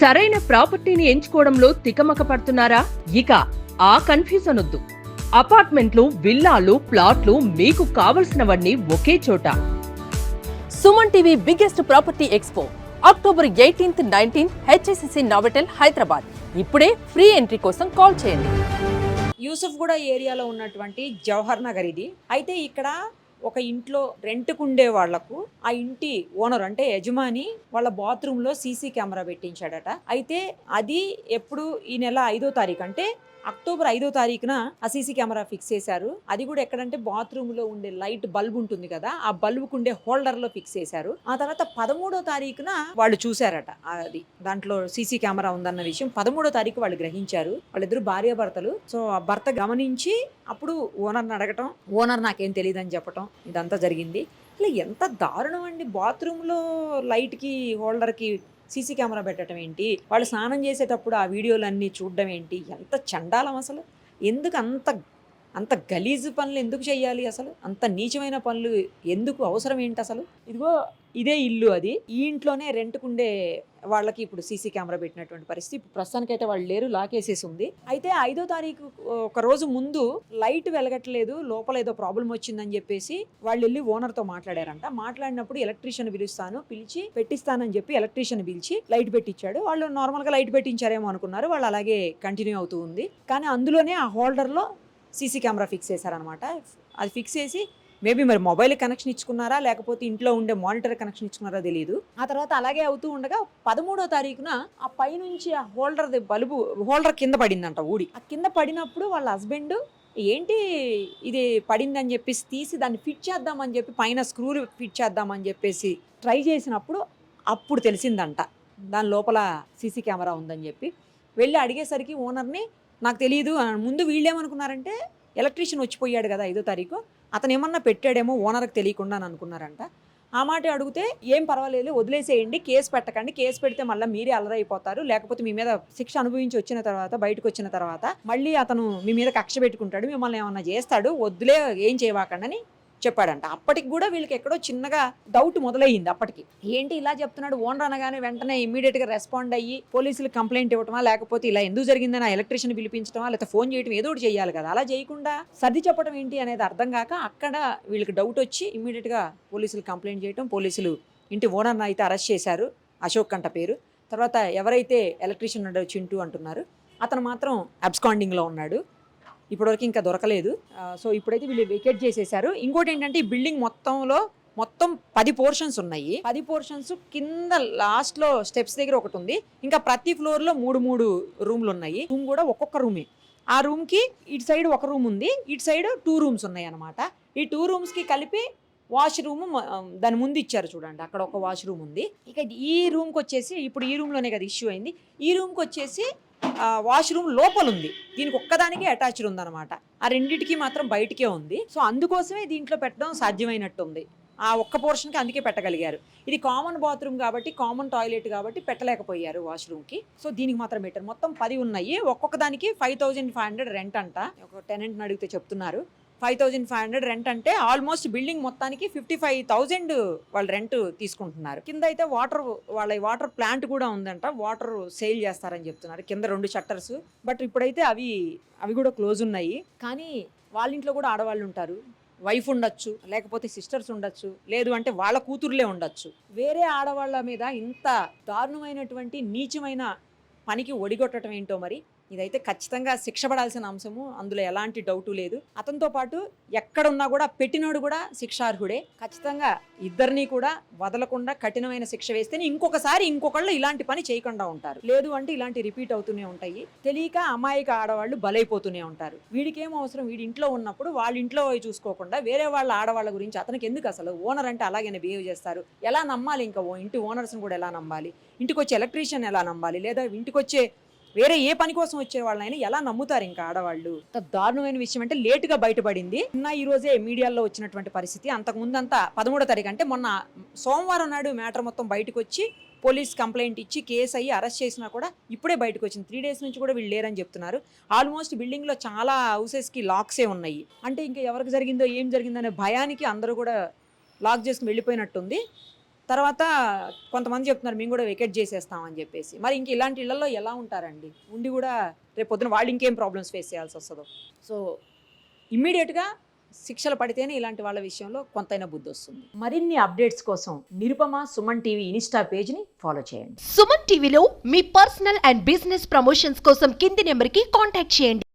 సరైన ప్రాపర్టీని ఎంచుకోవడంలో తికమక పడుతున్నారా? ఇక ఆ కన్ఫ్యూజన్ వద్దు. అపార్ట్మెంట్లు, విల్లాలు, ప్లాట్లు మీకు కావలసినవన్నీ ఒకే చోట. Suman TV biggest property expo October 18th, 19th HSCC నావెటల్ Hyderabad. ఇప్పుడే ఫ్రీ ఎంట్రీ కోసం కాల్ చేయండి. యూసుఫ్గూడ ఏరియాలో ఉన్నటువంటి జవహర్ నగర్ ఇది. అయితే ఇక్కడ ఒక ఇంట్లో రెంట్కుండే వాళ్లకు ఆ ఇంటి ఓనర్ అంటే యజమాని వాళ్ళ బాత్రూంలో సీసీ కెమెరా పెట్టించాడట. అయితే అది ఎప్పుడు ఈ నెల 5వ తారీఖు అంటే అక్టోబర్ 5వ తారీఖున ఆ సీసీ కెమెరా ఫిక్స్ చేశారు. అది కూడా ఎక్కడంటే బాత్రూమ్ లో ఉండే లైట్ బల్బ్ ఉంటుంది కదా, ఆ బల్బ్ ఉండే హోల్డర్ లో ఫిక్స్ చేశారు. ఆ తర్వాత 13వ తారీఖున వాళ్ళు చూశారట. అది దాంట్లో సీసీ కెమెరా ఉందన్న విషయం 13వ తారీఖు వాళ్ళు గ్రహించారు. వాళ్ళిద్దరు భార్యాభర్తలు. సో ఆ భర్త గమనించి అప్పుడు ఓనర్ని అడగటం, ఓనర్ నాకేం తెలియదని చెప్పటం, ఇదంతా జరిగింది. అసలు ఎంత దారుణం అండి! బాత్రూంలో లైట్కి హోల్డర్కి సీసీ కెమెరా పెట్టడం ఏంటి? వాళ్ళు స్నానం చేసేటప్పుడు ఆ వీడియోలన్నీ చూడడం ఏంటి? ఎంత చండాలం అసలు! ఎందుకు అంత గలీజు పనులు ఎందుకు చేయాలి? అసలు అంత నీచమైన పనులు ఎందుకు అవసరం ఏంటి అసలు? ఇదిగో ఇదే ఇల్లు, అది ఈ ఇంట్లోనే రెంట్కుండే వాళ్ళకి ఇప్పుడు సీసీ కెమెరా పెట్టినటువంటి పరిస్థితి. ఇప్పుడు ప్రస్తుతానికైతే వాళ్ళు లేరు, లాకేసేసి ఉంది. అయితే 5వ తారీఖు ఒక రోజు ముందు లైట్ వెలగట్లేదు, లోపల ఏదో ప్రాబ్లం వచ్చిందని చెప్పేసి వాళ్ళు వెళ్ళి ఓనర్తో మాట్లాడారంట. మాట్లాడినప్పుడు ఎలక్ట్రీషియన్ పిలిచి పెట్టిస్తానని చెప్పి ఎలక్ట్రీషియన్ పిలిచి లైట్ పెట్టించాడు. వాళ్ళు నార్మల్గా లైట్ పెట్టించారేమో అనుకున్నారు. వాళ్ళు అలాగే కంటిన్యూ అవుతూ ఉంది. కానీ అందులోనే ఆ హోల్డర్లో సీసీ కెమెరా ఫిక్స్ చేశారనమాట. అది ఫిక్స్ చేసి మేబీ మరి మొబైల్ కనెక్షన్ ఇచ్చుకున్నారా, లేకపోతే ఇంట్లో ఉండే మానిటర్ కనెక్షన్ ఇచ్చుకున్నారా తెలియదు. ఆ తర్వాత అలాగే అవుతూ ఉండగా 13వ తారీఖున ఆ పైనుంచి ఆ హోల్డర్ కింద పడిందంట, ఊడి. ఆ కింద పడినప్పుడు వాళ్ళ హస్బెండ్ ఏంటి ఇది పడిందని చెప్పేసి తీసి దాన్ని ఫిట్ చేద్దామని చెప్పి పైన స్క్రూలు ఫిట్ చేద్దామని చెప్పేసి ట్రై చేసినప్పుడు అప్పుడు తెలిసిందంట దాని లోపల సీసీ కెమెరా ఉందని చెప్పి. వెళ్ళి అడిగేసరికి ఓనర్ని నాకు తెలియదు. ముందు వీళ్ళేమనుకున్నారంటే ఎలక్ట్రీషియన్ వచ్చిపోయాడు కదా 5వ తారీఖు, అతను ఏమన్నా పెట్టాడేమో ఓనర్కి తెలియకుండా అని అనుకున్నారంట. ఆ మాట అడిగితే ఏం పర్వాలేదు, వదిలేసేయండి, కేసు పెట్టకండి, కేసు పెడితే మళ్ళీ మీరే అలరైపోతారు, లేకపోతే మీ మీద శిక్ష అనుభవించి వచ్చిన తర్వాత బయటకు వచ్చిన తర్వాత మళ్ళీ అతను మీ మీద కక్ష పెట్టుకుంటాడు, మిమ్మల్ని ఏమన్నా చేస్తాడు, వద్దులే ఏం చేయవాకండి అని చెప్పాడంట. అప్పటికి కూడా వీళ్ళకి ఎక్కడో చిన్నగా డౌట్ మొదలయ్యింది. అప్పటికి ఏంటి ఇలా చెప్తున్నాడు ఓనర్ అనగానే వెంటనే ఇమీడియట్గా రెస్పాండ్ అయ్యి పోలీసులకు కంప్లైంట్ ఇవ్వటమా, లేకపోతే ఇలా ఎందుకు జరిగిందని ఆ ఎలక్ట్రీషియన్ పిలిపించడమా, లేకపోతే ఫోన్ చేయడం, ఏదో ఒకటి చేయాలి కదా. అలా చేయకుండా సర్ది చెప్పడం ఏంటి అనేది అర్థం కాక అక్కడ వీళ్ళకి డౌట్ వచ్చి ఇమీడియట్గా పోలీసులు కంప్లైంట్ చేయడం, పోలీసులు ఇంటి ఓనర్ని అయితే అరెస్ట్ చేశారు, అశోక్ కంట పేరు. తర్వాత ఎవరైతే ఎలక్ట్రీషియన్ ఉన్నాడో చింటూ అంటున్నారు, అతను మాత్రం అబ్స్కాండింగ్లో ఉన్నాడు, ఇప్పటివరకు ఇంకా దొరకలేదు. సో ఇప్పుడైతే వీళ్ళు వెకేట్ చేసేసారు. ఇంకోటి ఏంటంటే ఈ బిల్డింగ్ మొత్తం 10 పోర్షన్స్ ఉన్నాయి. 10 పోర్షన్స్ కింద లాస్ట్లో స్టెప్స్ దగ్గర ఒకటి ఉంది. ఇంకా ప్రతి ఫ్లోర్లో 3 రూమ్లు ఉన్నాయి. రూమ్ కూడా ఒక్కొక్క రూమే. ఆ రూమ్కి ఇటు సైడ్ ఒక రూమ్ ఉంది, ఇటు సైడ్ 2 రూమ్స్ ఉన్నాయి అనమాట. ఈ 2 రూమ్స్కి కలిపి వాష్రూమ్ దాని ముందు ఇచ్చారు చూడండి, అక్కడ ఒక వాష్రూమ్ ఉంది. ఇక ఈ రూమ్కి వచ్చేసి ఇప్పుడు ఈ రూమ్లోనే కదా ఇష్యూ అయింది, ఈ రూమ్కి వచ్చేసి వాష్రూమ్ లోపల ఉంది, దీనికి ఒక్కదానికి అటాచ్డ్ ఉందన్నమాట. ఆ రెండింటికి మాత్రం బయటకే ఉంది. సో అందుకోసమే దీంట్లో పెట్టడం సాధ్యమైనట్టు ఉంది. ఆ ఒక్క పోర్షన్కి అందుకే పెట్టగలిగారు. ఇది కామన్ బాత్రూమ్ కాబట్టి, కామన్ టాయిలెట్ కాబట్టి పెట్టలేకపోయారు వాష్రూమ్కి. సో దీనికి మాత్రం పెట్టారు. మొత్తం 10 ఉన్నాయి. ఒక్కొక్క దానికి 5500 రెంట్ అంట. ఒక టెనెంట్ని అడిగితే చెప్తున్నారు 5500 రెంట్ అంటే ఆల్మోస్ట్ బిల్డింగ్ మొత్తానికి 55,000 వాళ్ళు రెంట్ తీసుకుంటున్నారు. కింద అయితే వాళ్ళ వాటర్ ప్లాంట్ కూడా ఉందంట, వాటర్ సేల్ చేస్తారని చెప్తున్నారు. కింద 2 షట్టర్స్, బట్ ఇప్పుడైతే అవి కూడా క్లోజ్ ఉన్నాయి. కానీ వాళ్ళ ఇంట్లో కూడా ఆడవాళ్ళు ఉంటారు, వైఫ్ ఉండొచ్చు, లేకపోతే సిస్టర్స్ ఉండొచ్చు, లేదు అంటే వాళ్ళ కూతుర్లే ఉండొచ్చు. వేరే ఆడవాళ్ళ మీద ఇంత దారుణమైనటువంటి నీచమైన పనికి ఒడిగొట్టడం ఏంటో మరి. ఇదైతే ఖచ్చితంగా శిక్ష పడాల్సిన అంశము, అందులో ఎలాంటి డౌటు లేదు. అతనితో పాటు ఎక్కడున్నా కూడా పెట్టినోడు కూడా శిక్షార్హుడే. ఖచ్చితంగా ఇద్దరిని కూడా వదలకుండా కఠినమైన శిక్ష వేస్తేనే ఇంకొకళ్ళు ఇలాంటి పని చేయకుండా ఉంటారు. లేదు అంటే ఇలాంటి రిపీట్ అవుతూనే ఉంటాయి. తెలియక అమాయక ఆడవాళ్ళు బలైపోతూనే ఉంటారు. వీడికేం అవసరం, వీడి ఇంట్లో ఉన్నప్పుడు వాళ్ళ ఇంట్లో చూసుకోకుండా వేరే వాళ్ళ ఆడవాళ్ళ గురించి అతనికి ఎందుకు? అసలు ఓనర్ అంటే అలాగే బిహేవ్ చేస్తారు. ఎలా నమ్మాలి? ఇంకా ఇంటి ఓనర్స్ని కూడా ఎలా నమ్మాలి? ఇంటికి వచ్చే ఎలక్ట్రీషియన్ ఎలా నమ్మాలి? లేదా ఇంటికి వచ్చే వేరే ఏ పని కోసం వచ్చే వాళ్ళైనా ఎలా నమ్ముతారు ఇంకా ఆడవాళ్ళు? దారుణమైన విషయం అంటే లేటుగా బయటపడింది. ఈ రోజే మీడియాలో వచ్చినటువంటి పరిస్థితి. అంతకుముందు అంతా 13వ తారీఖు అంటే మొన్న సోమవారం నాడు మ్యాటర్ మొత్తం బయటకు వచ్చి పోలీస్ కంప్లైంట్ ఇచ్చి కేసు అయ్యి అరెస్ట్ చేసినా కూడా ఇప్పుడే బయటకు వచ్చింది. 3 days నుంచి కూడా వీళ్ళు లేరని చెప్తున్నారు. ఆల్మోస్ట్ బిల్డింగ్లో చాలా హౌసెస్కి లాక్సే ఉన్నాయి. అంటే ఇంకా ఎవరికి జరిగిందో ఏం జరిగిందనే భయానికి అందరూ కూడా లాక్ చేసుకుని వెళ్ళిపోయినట్టుంది. తర్వాత కొంతమంది చెప్తున్నారు మేము కూడా వెకేట్ చేసేస్తామని చెప్పేసి. మరి ఇంక ఇలాంటి ఇళ్లలో ఎలా ఉంటారండి? ఉండి కూడా రేపు పొద్దున వాళ్ళు ఇంకేం ప్రాబ్లమ్స్ ఫేస్ చేయాల్సి వస్తుందో. సో ఇమ్మీడియట్గా శిక్షలు పడితేనే ఇలాంటి వాళ్ళ విషయంలో కొంతైనా బుద్ధి వస్తుంది. మరిన్ని అప్డేట్స్ కోసం నిరుపమ సుమన్ టీవీ ఇన్స్టా పేజ్ని ఫాలో చేయండి. సుమన్ టీవీలో మీ పర్సనల్ అండ్ బిజినెస్ ప్రమోషన్స్ కోసం కింది నెంబర్కి కాంటాక్ట్ చేయండి.